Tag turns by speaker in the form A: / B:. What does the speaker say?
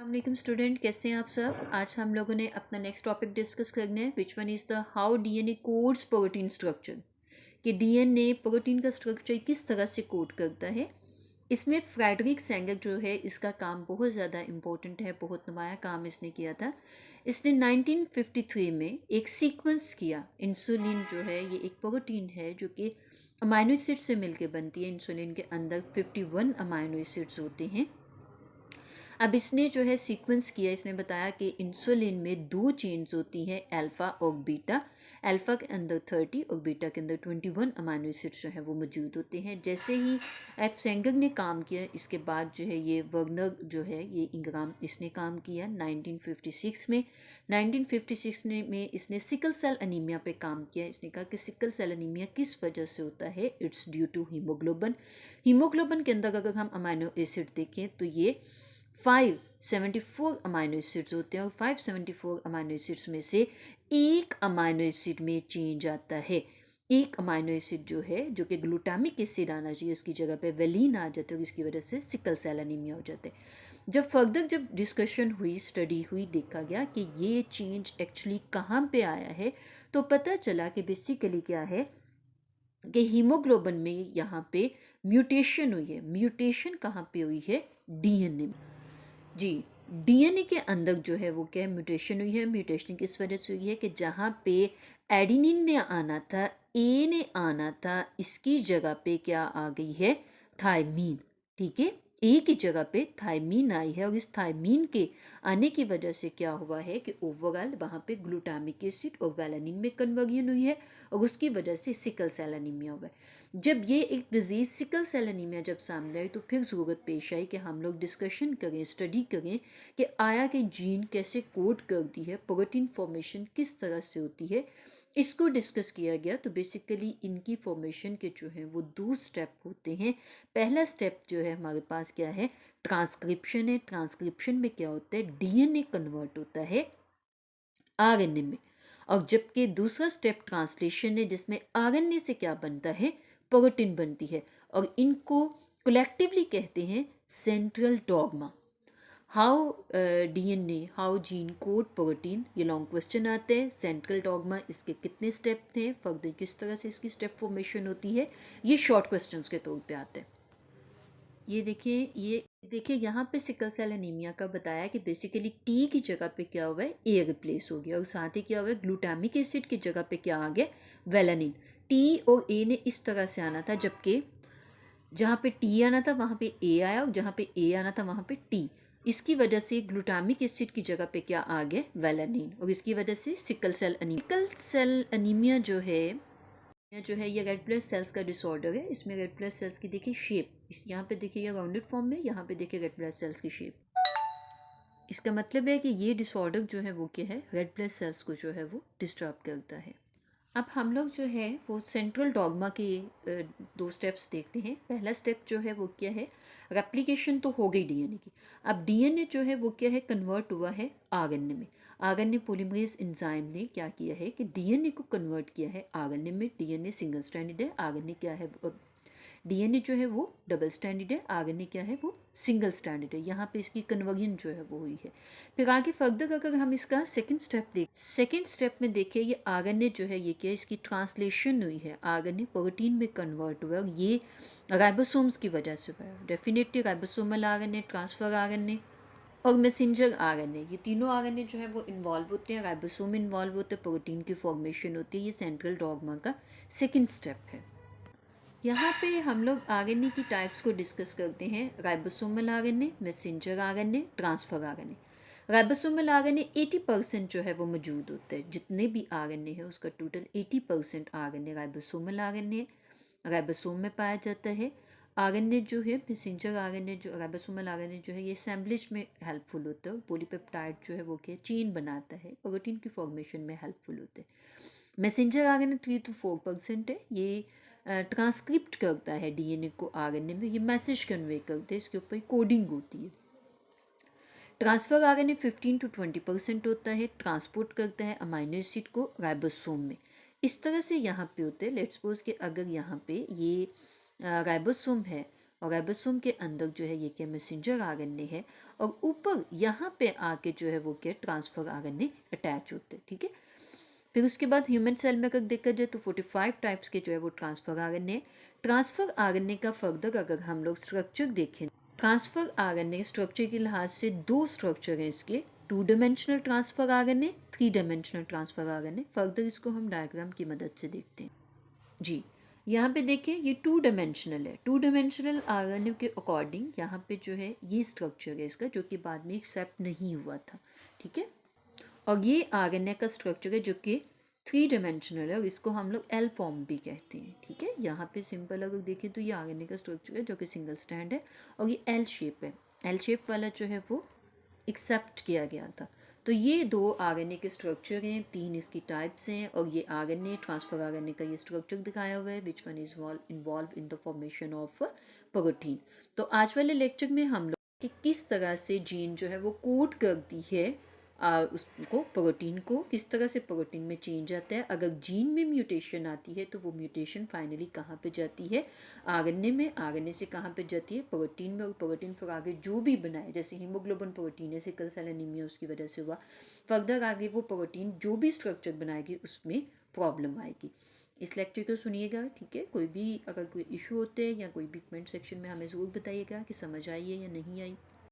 A: वालेकुम स्टूडेंट, कैसे हैं आप सब। आज हम लोगों ने अपना नेक्स्ट टॉपिक डिस्कस करना है which one is the how DNA codes protein structure, कि डीएनए प्रोटीन का स्ट्रक्चर किस तरह से कोड करता है। इसमें फ्रेडरिक सेंगर जो है, इसका काम बहुत ज़्यादा इम्पोर्टेंट है, बहुत नुमाया काम इसने किया था। इसने 1953 में एक सीक्वेंस किया। इंसुलिन जो है ये एक प्रोटीन है जो कि अमाइनो एसिड से मिलकर बनती है। इंसुलिन के अंदर 51 अमाइनो एसिड्स होते हैं। अब इसने जो है सीक्वेंस किया, इसने बताया कि इंसुलिन में दो चेन्स होती हैं, अल्फ़ा और बीटा। अल्फ़ा के अंदर 30 और बीटा के अंदर 21 अमाइनो एसिड्स जो हैं वो मौजूद होते हैं। जैसे ही एफ सेंगर ने काम किया, इसके बाद जो है ये वर्नर जो है ये इंग्राम इसने काम किया 1956 में। 1956 में इसने सिकल सेल अनीमिया पे काम किया। इसने कहा कि सिकल सेल अनीमिया किस वजह से होता है, it's due to haemoglobin. Haemoglobin के अंदर अगर हम अमाइनो एसिड देखें तो ये 574 अमाइनो एसिड्स होते हैं और 574 अमाइनो एसिड्स में से एक अमाइनो एसिड में चेंज आता है। एक अमाइनो एसिड जो है, जो कि ग्लूटामिक एसिड आना चाहिए, उसकी जगह पे वेलिन आ जाता है और इसकी वजह से सिकल सेल अनीमिया हो जाता है। जब डिस्कशन हुई, स्टडी हुई, देखा गया कि ये चेंज एक्चुअली कहाँ पे आया है, तो पता चला कि बेसिकली क्या है कि हीमोग्लोबिन में यहाँ पे म्यूटेशन हुई है। म्यूटेशन कहाँ पे हुई है? डीएनए में। जी, डीएनए के अंदर जो है वो क्या म्यूटेशन हुई है। म्यूटेशन किस वजह से हुई है कि जहाँ पे एडिनिन ने आना था, ए ने आना था, इसकी जगह पे क्या आ गई है? थायमीन। ठीक है, ए की जगह पे थायमीन आई है और इस थायमीन के आने की वजह से क्या हुआ है कि ओवरऑल वहाँ पे ग्लूटामिक एसिड और वेलानिन में कन्वर्जन हुई है और उसकी वजह से सिकल सेल अनीमिया हुआ है। जब ये एक डिज़ीज़ सिकल सेल अनीमिया जब सामने आई, तो फिर ज़रूरत पेश आई कि हम लोग डिस्कशन करें, स्टडी करें कि आया कि जीन कैसे कोड करती है, प्रोटीन फॉर्मेशन किस तरह से होती है। इसको डिस्कस किया गया। तो बेसिकली इनकी फॉर्मेशन के जो हैं वो दो स्टेप होते हैं। पहला स्टेप जो है हमारे पास क्या है? ट्रांसक्रिप्शन है। ट्रांसक्रिप्शन में क्या होता है? डीएनए कन्वर्ट होता है आरएनए में। और जबकि दूसरा स्टेप ट्रांसलेशन है, जिसमें आरएनए से क्या बनता है? प्रोटीन बनती है। और इनको कलेक्टिवली कहते हैं central dogma. How DNA, how gene code protein, ये लॉन्ग क्वेश्चन आते हैं। सेंट्रल डॉग्मा, इसके कितने स्टेप थे, फर्दर किस तरह से इसकी स्टेप फॉर्मेशन होती है, ये शॉर्ट क्वेश्चंस के तौर पे आते हैं। ये देखिए यहाँ पे सिकल सेल एनीमिया का बताया कि बेसिकली टी की जगह पे क्या हुआ है? ए रिप्लेस हो गया और साथ ही क्या हुआ है? ग्लूटामिक एसिड की जगह पे क्या आ गया? वेलानिन। टी और ए ने इस तरह से आना था, जबकि जहाँ पे टी आना था वहाँ पे ए आया और जहाँ पे ए आना था वहाँ पे टी। इसकी वजह से ग्लूटामिक एसिड की जगह पे क्या आ गया? वेलानिन। और इसकी वजह से सिकल सेल अनीमिया जो है ये रेड ब्लड सेल्स का डिसऑर्डर है। इसमें रेड ब्लड सेल्स की देखिए शेप, इस यहाँ पे देखिए ये राउंडेड फॉर्म में, यहाँ पे देखिए रेड ब्लड सेल्स की शेप। इसका मतलब है कि ये डिसऑर्डर जो है वो क्या है? रेड ब्लड सेल्स को जो है वो डिस्टर्ब करता है। अब हम लोग जो है वो सेंट्रल डॉग्मा के दो स्टेप्स देखते हैं। पहला स्टेप जो है वो क्या है? रेप्लिकेशन तो हो गई डीएनए की। अब डीएनए जो है वो क्या है? कन्वर्ट हुआ है आरएनए में। आरएनए पॉलीमरेज एंजाइम ने क्या किया है कि डीएनए को कन्वर्ट किया है आरएनए में। डीएनए सिंगल स्ट्रैंडेड है, आरएनए क्या है? डीएनए जो है वो डबल स्टैंडर्ड है, आरएनए क्या है? वो सिंगल स्टैंडर्ड है। यहाँ पे इसकी कन्वर्जन जो है वो हुई है। फिर आगे फर्दर अगर हम इसका सेकंड स्टेप में देखें, ये आरएनए जो है ये क्या? इसकी ट्रांसलेशन हुई है, आरएनए प्रोटीन में कन्वर्ट हुआ है और ये राइबोसोम्स की वजह से हुआ है। Definitely ribosomal RNA, transfer RNA और मैसेंजर आरएनए, ये तीनों आरएनए जो है वो इन्वॉल्व होते हैं। राइबोसोम इन्वॉल्व होते हैं, प्रोटीन की फॉर्मेशन होती है। ये सेंट्रल डॉग्मा का सेकेंड स्टेप है। यहाँ पे हम लोग आरएनए की टाइप्स को डिस्कस करते हैं। Ribosomal RNA, messenger RNA, transfer RNA. Ribosomal RNA 80% जो है वो मौजूद होता है। जितने भी आरएनए है उसका total 80% RNA ribosomal RNA ribosome में पाया जाता है। आरएनए जो है, मैसेंजर आरएनए जो राइबोसोमल आरएनए जो है ये असेंबलिश में हेल्पफुल होता है और पॉलीपेप्टाइड जो है वो क्या चेन बनाता है, प्रोटीन की फॉर्मेशन में हेल्पफुल होते हैं। मैसेंजर आरएनए 3 to 4% है। ये ट्रांसक्रिप्ट करता है डीएनए को आरएनए में, ये मैसेज कन्वे करते हैं, इसके ऊपर कोडिंग होती है। ट्रांसफर आरएनए 15 to 20% होता है, ट्रांसपोर्ट करता है अमाइनो एसिड को राइबोसोम में। इस तरह से यहाँ पे होते हैं। लेट्स सपोज कि अगर यहाँ पे ये राइबोसोम है और राइबोसोम के अंदर जो है ये क्या मैसेंजर आरएनए है, और ऊपर यहाँ पे आके जो है वो क्या ट्रांसफर आरएनए अटैच होते हैं, ठीक है। फिर उसके बाद ह्यूमन सेल में अगर देखा जाए तो 45 टाइप्स के जो है वो ट्रांसफर आरएनए। ट्रांसफर आरएनए का फर्दर अगर हम लोग स्ट्रक्चर देखें, ट्रांसफर आरएनए स्ट्रक्चर के लिहाज से दो स्ट्रक्चर हैं इसके, 2 dimensional transfer RNA, 3 dimensional transfer RNA. Further इसको हम डायग्राम की मदद से देखते हैं जी। यहाँ पे देखें ये 2 डायमेंशनल है, 2 डायमेंशनल आरएनए के अकॉर्डिंग यहाँ पे जो है ये स्ट्रक्चर है इसका, जो कि बाद में एक्सेप्ट नहीं हुआ था, ठीक है। और ये आरएनए का स्ट्रक्चर है जो कि 3 डायमेंशनल है, और इसको हम लोग एल फॉर्म भी कहते हैं, ठीक है। यहाँ पे सिंपल अगर देखें तो ये आरएनए का स्ट्रक्चर है जो कि सिंगल स्टैंड है, और ये एल शेप है। एल शेप वाला जो है वो एक्सेप्ट किया गया था। तो ये दो आरएनए के स्ट्रक्चर हैं, 3 इसकी टाइप्स हैं, और ये आरएनए ट्रांसफर आरएनए का ये स्ट्रक्चर दिखाया हुआ है, which one is involve in the formation of protein. तो आज वाले लेक्चर में हम लोग कि किस तरह से जीन जो है वो कोड करती है उसको, प्रोटीन को, किस तरह से प्रोटीन में चेंज आता है। अगर जीन में म्यूटेशन आती है तो वो म्यूटेशन फाइनली कहाँ पे जाती है, आरएनए में, आरएनए से कहाँ पे जाती है, प्रोटीन में, और प्रोटीन फिर आगे जो भी बनाए, जैसे हीमोग्लोबिन प्रोटीन है, सिकल सेल एनीमिया उसकी वजह से हुआ, फर्दर आगे वो प्रोटीन जो भी स्ट्रक्चर बनाएगी उसमें प्रॉब्लम आएगी। इस लेक्चर को सुनिएगा, ठीक है। कोई भी अगर कोई इशू होते हैं या कोई भी कमेंट सेक्शन में हमें ज़रूर बताइएगा कि समझ आई है या नहीं आई।